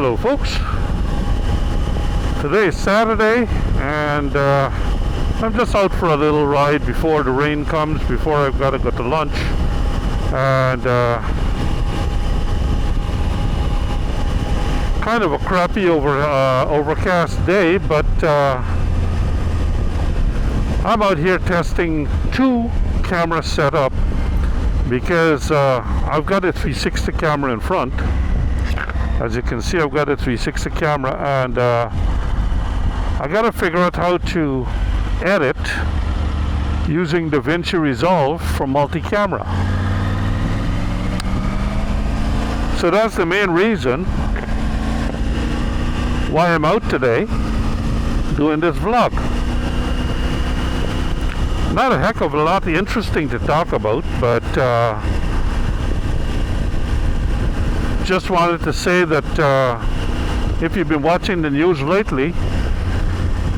Hello folks, today is Saturday and I'm just out for a little ride before the rain comes, before I've got to go to lunch. And kind of a crappy overcast day, but I'm out here testing two camera setup because I've got a 360 camera in front. As you can see, I've got a 360 camera, and I got to figure out how to edit using Davinci Resolve from MultiCam. So that's the main reason why I'm out today doing this vlog. Not a heck of a lot interesting to talk about, but just wanted to say that if you've been watching the news lately,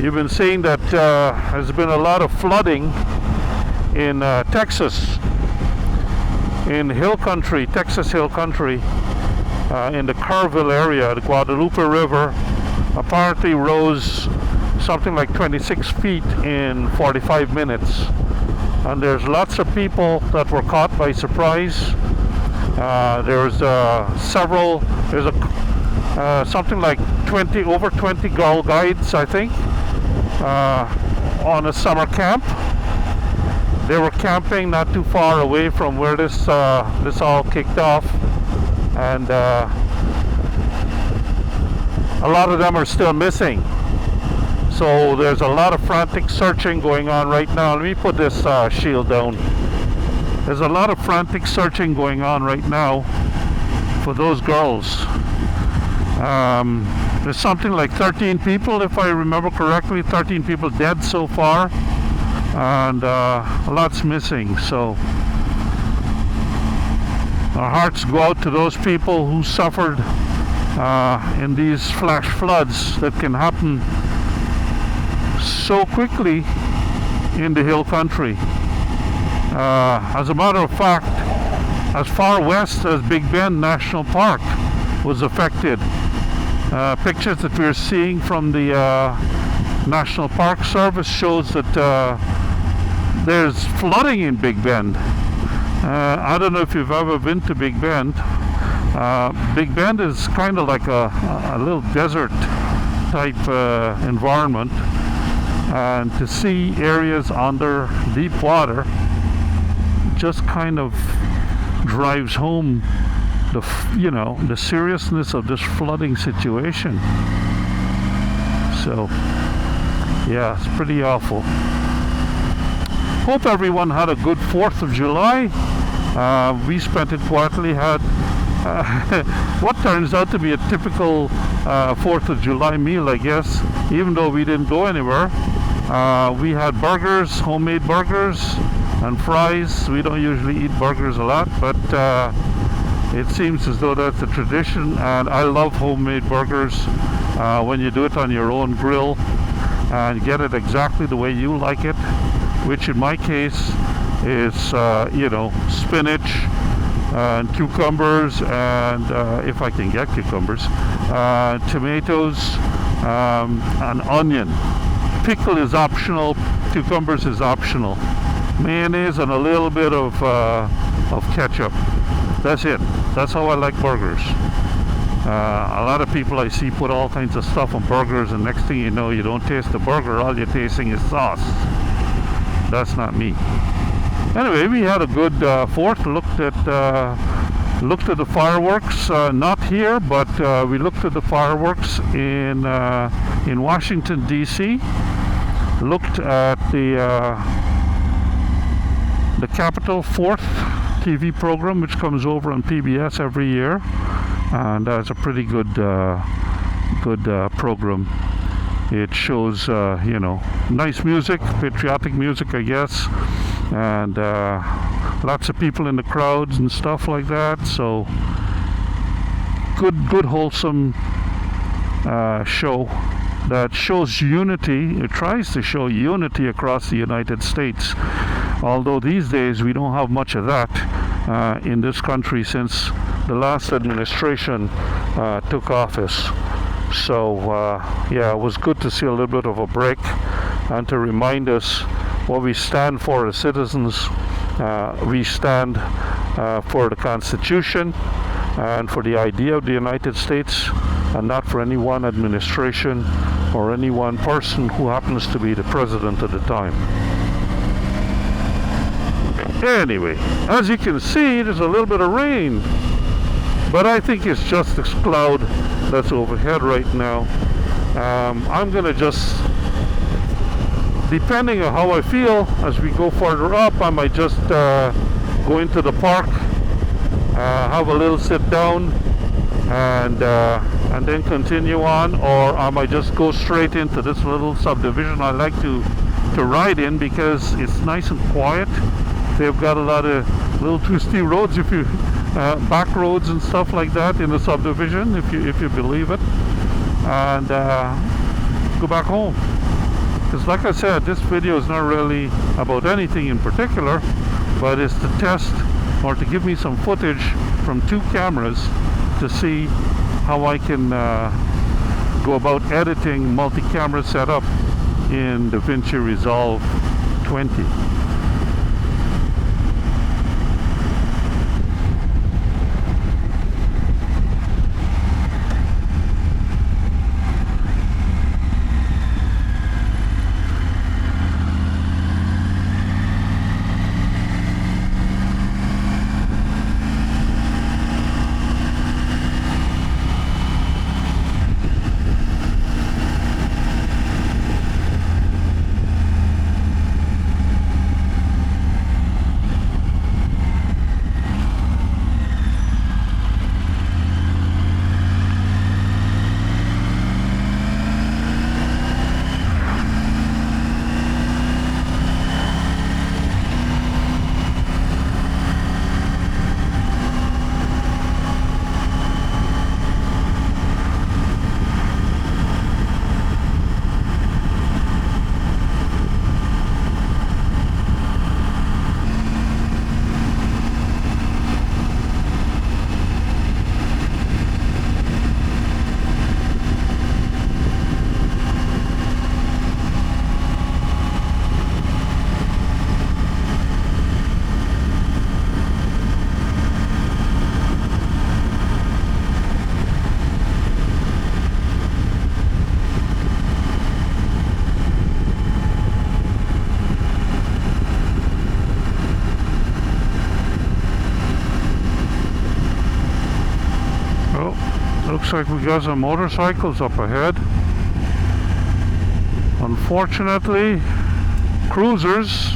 you've been seeing that there's been a lot of flooding in Texas, in hill country, Texas hill country, in the Carville area. The Guadalupe River apparently rose something like 26 feet in 45 minutes. And there's lots of people that were caught by surprise. There's something like over 20 Girl Guides, I think, on a summer camp. They were camping not too far away from where this all kicked off, and a lot of them are still missing. So there's a lot of frantic searching going on right now. Let me put this shield down. There's a lot of frantic searching going on right now for those girls. There's something like 13 people, if I remember correctly, 13 people dead so far, and lots missing. So our hearts go out to those people who suffered in these flash floods that can happen so quickly in the hill country. As a matter of fact, as far west as Big Bend National Park was affected. Pictures that we're seeing from the National Park Service shows that there's flooding in Big Bend. I don't know if you've ever been to Big Bend. Big Bend is kind of like a little desert type environment, and to see areas under deep water just kind of drives home the seriousness of this flooding situation. So yeah, it's pretty awful. Hope everyone had a good 4th of July. We spent it quietly, had what turns out to be a typical 4th of July meal, I guess, even though we didn't go anywhere. We had burgers, homemade burgers and fries. We don't usually eat burgers a lot, but it seems as though that's a tradition, and I love homemade burgers when you do it on your own grill and get it exactly the way you like it, which in my case is spinach and cucumbers, and if I can get cucumbers, tomatoes, and onion. Pickle is optional, cucumbers is optional, mayonnaise and a little bit of ketchup. That's it. That's how I like burgers. A lot of people I see put all kinds of stuff on burgers, and next thing you know, you don't taste the burger, all you're tasting is sauce. That's not me. Anyway, we had a good 4th. Looked at the fireworks, not here, but we looked at the fireworks in Washington D.C. Looked at the Capitol 4th TV program, which comes over on PBS every year, and that's a pretty good program. It shows nice music, patriotic music, I guess, and lots of people in the crowds and stuff like that. So good wholesome show that shows unity. It tries to show unity across the United States, although these days we don't have much of that in this country, since the last administration took office. So yeah, it was good to see a little bit of a break and to remind us what we stand for as citizens. We stand for the Constitution and for the idea of the United States, and not for any one administration or any one person who happens to be the president at the time. Anyway, as you can see, there's a little bit of rain, but I think it's just this cloud that's overhead right now. I'm gonna just, depending on how I feel as we go further up, I might just go into the park, have a little sit down, and then continue on, or I might just go straight into this little subdivision I like to ride in because it's nice and quiet. They've got a lot of little twisty roads, if you back roads and stuff like that in the subdivision, if you believe it, and go back home. Because like I said, this video is not really about anything in particular, but it's to test or to give me some footage from 2 cameras to see how I can go about editing multi-camera setup in Davinci Resolve 20. Looks like we got some motorcycles up ahead. Unfortunately, cruisers.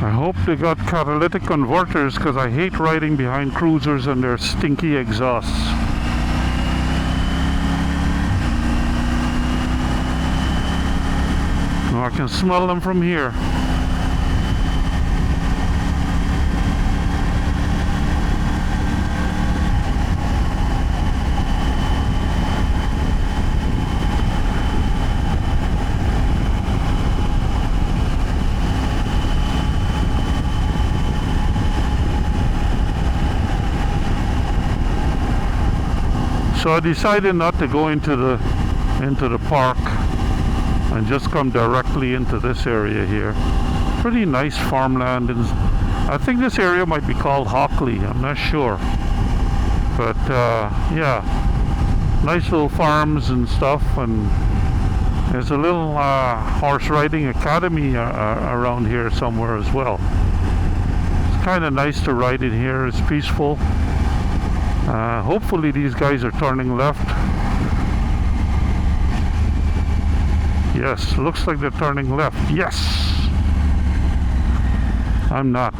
I hope they got catalytic converters, because I hate riding behind cruisers and their stinky exhausts. Oh, I can smell them from here. So I decided not to go into the park and just come directly into this area here. Pretty nice farmland, and I think this area might be called Hockley, I'm not sure. But yeah, nice little farms and stuff, and there's a little horse riding academy around here somewhere as well. It's kind of nice to ride in here, it's peaceful. Hopefully these guys are turning left. Yes, looks like they're turning left. Yes! I'm not.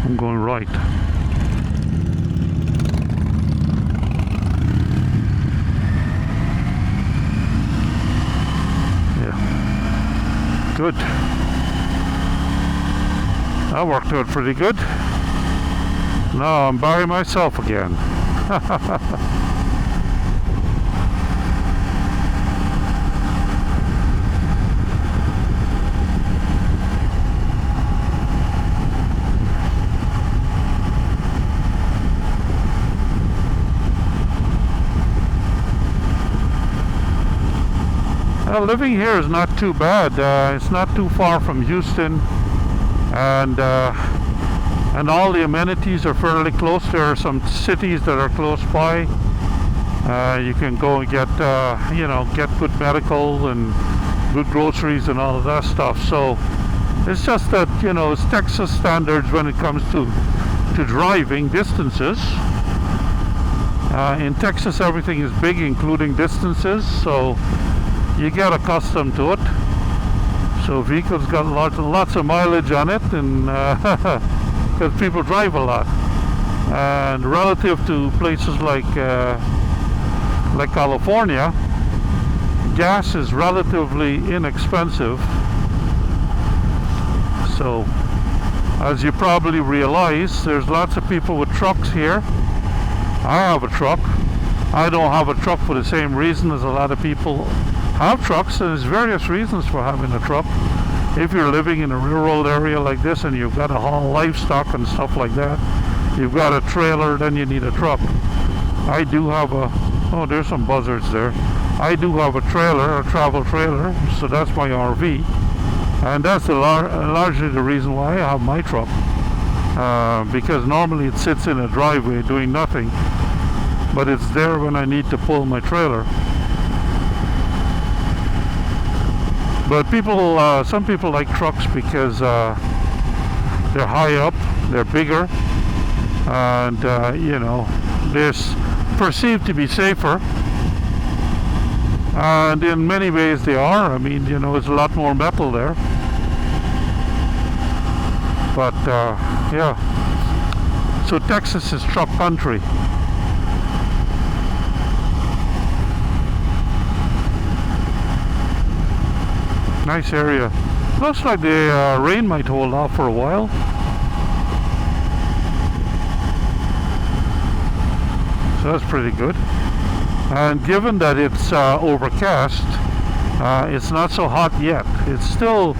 I'm going right. Yeah. Good. That worked out pretty good. Now I'm by myself again. Living here is not too bad. It's not too far from Houston, and all the amenities are fairly close. There are some cities that are close by. You can go and get get good medical and good groceries and all of that stuff. So it's just that it's Texas standards when it comes to driving distances. In Texas, everything is big, including distances, so you get accustomed to it. So vehicles got lots of mileage on it, and because people drive a lot. And relative to places like California, gas is relatively inexpensive. So, as you probably realize, there's lots of people with trucks here. I have a truck. I don't have a truck for the same reason as a lot of people have trucks, and there's various reasons for having a truck. If you're living in a rural area like this and you've got to haul livestock and stuff like that, you've got a trailer, then you need a truck. I do have there's some buzzards there. I do have a trailer, a travel trailer, so that's my RV, and that's largely the reason why I have my truck, because normally it sits in a driveway doing nothing, but it's there when I need to pull my trailer. But some people like trucks because they're high up, they're bigger, and they're perceived to be safer. And in many ways they are. I mean, there's a lot more metal there. But yeah. So Texas is truck country. Nice area. Looks like the rain might hold off for a while. So that's pretty good. And given that it's overcast, it's not so hot yet. It's still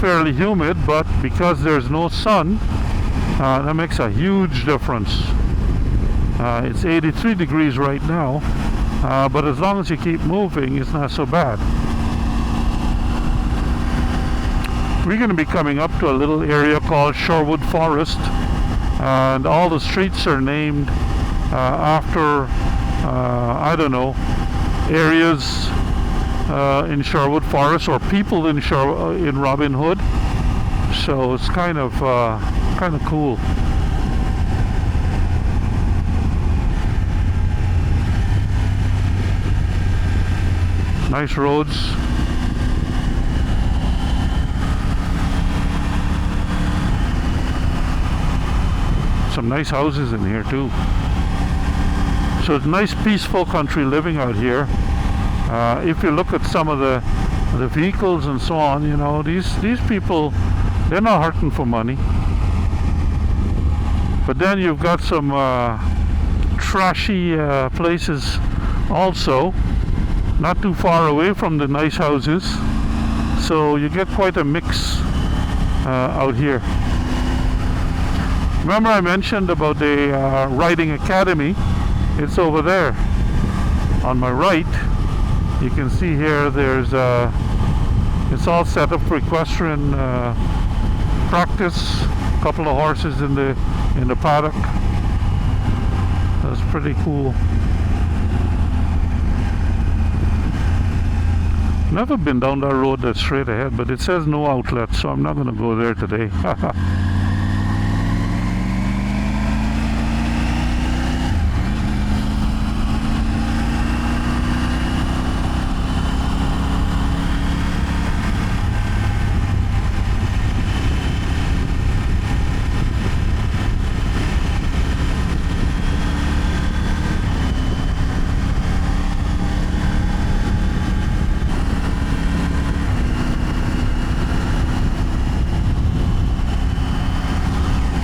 fairly humid, but because there's no sun, that makes a huge difference. It's 83 degrees right now, but as long as you keep moving, it's not so bad. We're going to be coming up to a little area called Sherwood Forest, and all the streets are named after I don't know, areas in Sherwood Forest or people in Robin Hood. So it's kind of cool. Nice roads. Some nice houses in here too. So it's nice peaceful country living out here. If you look at some of the vehicles and so on, these people, they're not hurting for money. But then you've got some trashy places also, not too far away from the nice houses. So you get quite a mix out here. Remember I mentioned about the riding academy? It's over there on my right. You can see here there's it's all set up for equestrian practice. A couple of horses in the paddock. That's pretty cool. Never been down that road that's straight ahead, but it says no outlet, so I'm not going to go there today.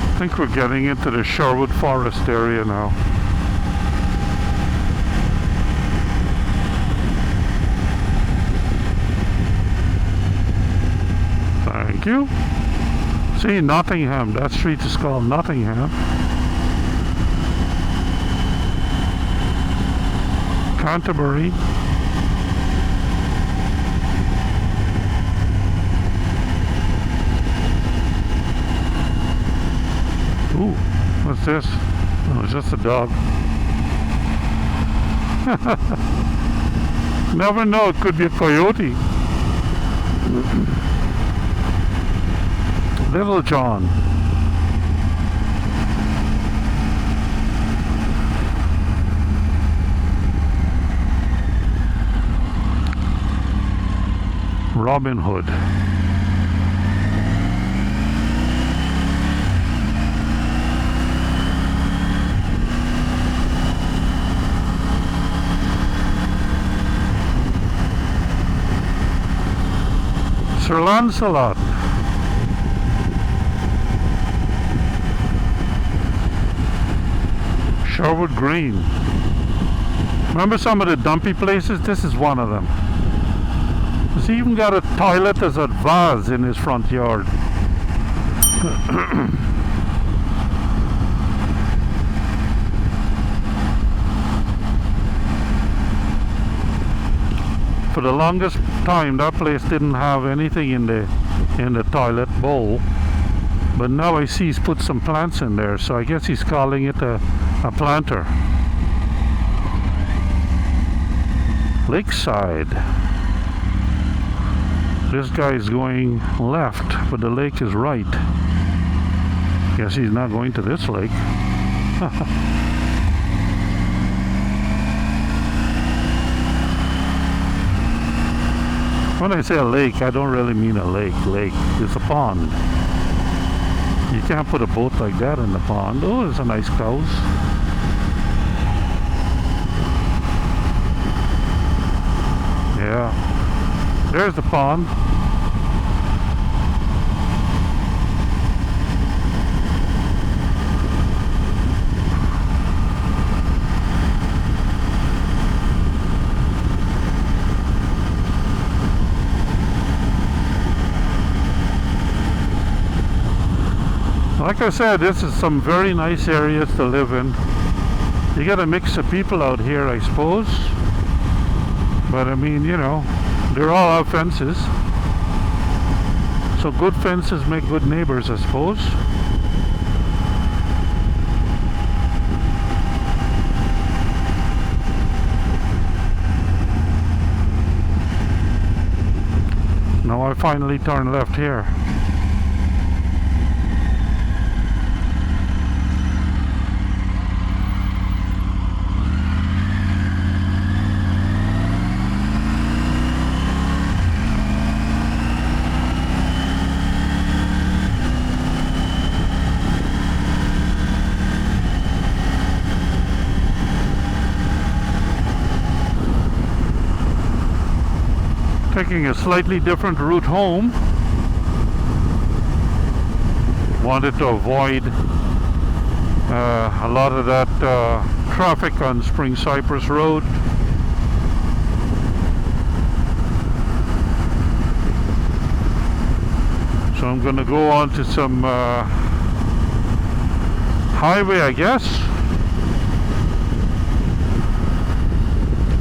I think we're getting into the Sherwood Forest area now. Thank you. See, Nottingham. That street is called Nottingham. Canterbury. What's this? Oh, it's just a dog. Never know, it could be a coyote. Little John. Robin Hood. Sir Lancelot. Sherwood Green. Remember some of the dumpy places? This is one of them. He's even got a toilet as a vase in his front yard. For the longest time, that place didn't have anything in the toilet bowl, but now I see he's put some plants in there, so I guess he's calling it a planter. Lakeside. This guy is going left, but the lake is right. Guess he's not going to this lake. When I say a lake, I don't really mean a lake. Lake. It's a pond. You can't put a boat like that in the pond. Oh, there's a nice cows. Yeah. There's the pond. Like I said, this is some very nice areas to live in. You get a mix of people out here, I suppose. But I mean, you know, they're all have fences. So good fences make good neighbors, I suppose. Now I finally turn left here. Taking a slightly different route home. Wanted to avoid a lot of that traffic on Spring Cypress Road. So I'm going to go on to some highway, I guess,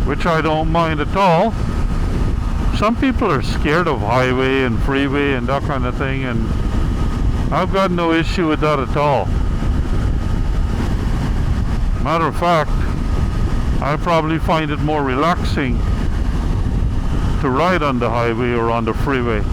which I don't mind at all. Some people are scared of highway and freeway and that kind of thing, and I've got no issue with that at all. Matter of fact, I probably find it more relaxing to ride on the highway or on the freeway.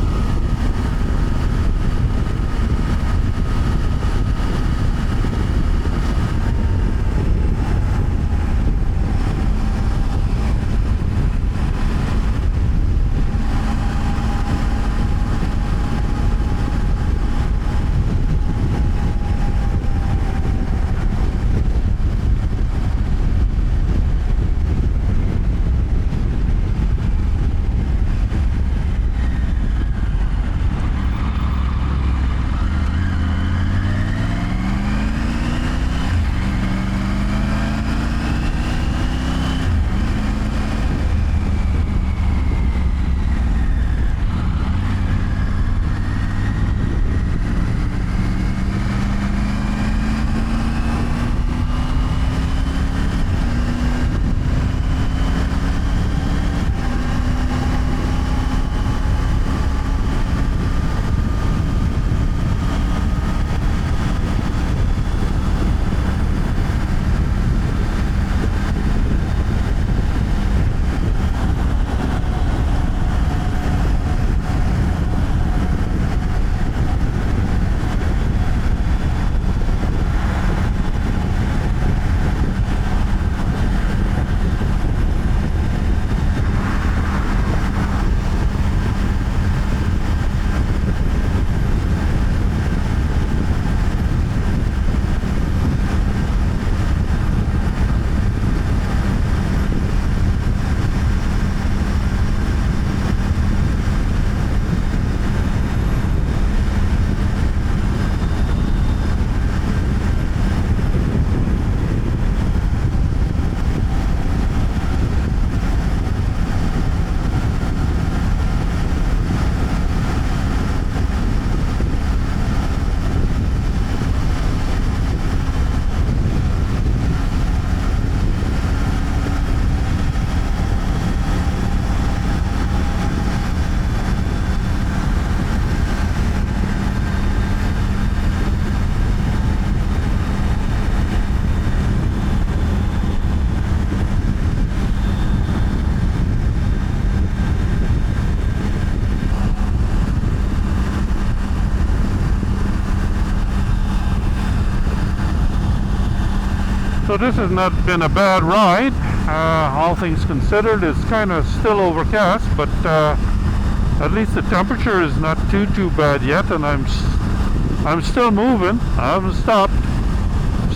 So this has not been a bad ride. All things considered, it's kind of still overcast, but at least the temperature is not too bad yet, and I'm still moving. I haven't stopped.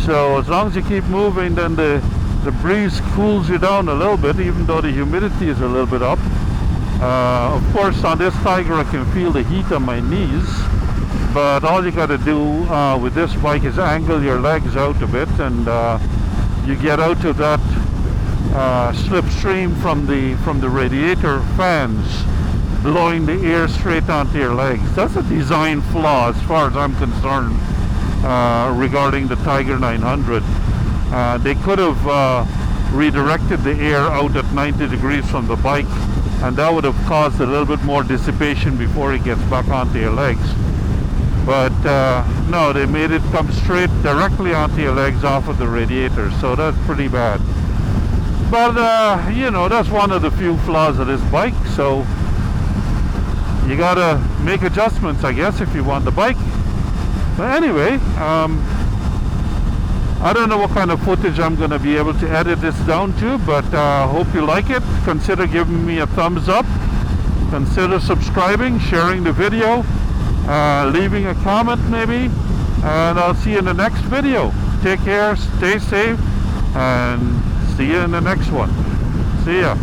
So as long as you keep moving, then the breeze cools you down a little bit, even though the humidity is a little bit up. Of course, on this Tiger I can feel the heat on my knees, but all you got to do with this bike is angle your legs out a bit, and you get out of that slipstream from the radiator fans blowing the air straight onto your legs. That's a design flaw as far as I'm concerned regarding the Tiger 900. They could have redirected the air out at 90 degrees from the bike, and that would have caused a little bit more dissipation before it gets back onto your legs. But no, they made it come straight directly onto your legs off of the radiator, so that's pretty bad. But you know, that's one of the few flaws of this bike, so you gotta make adjustments, I guess, if you want the bike. But anyway, I don't know what kind of footage I'm going to be able to edit this down to, but hope you like it. Consider giving me a thumbs up. Consider subscribing, sharing the video, leaving a comment maybe, and I'll see you in the next video. Take care, stay safe, and see you in the next one. See ya.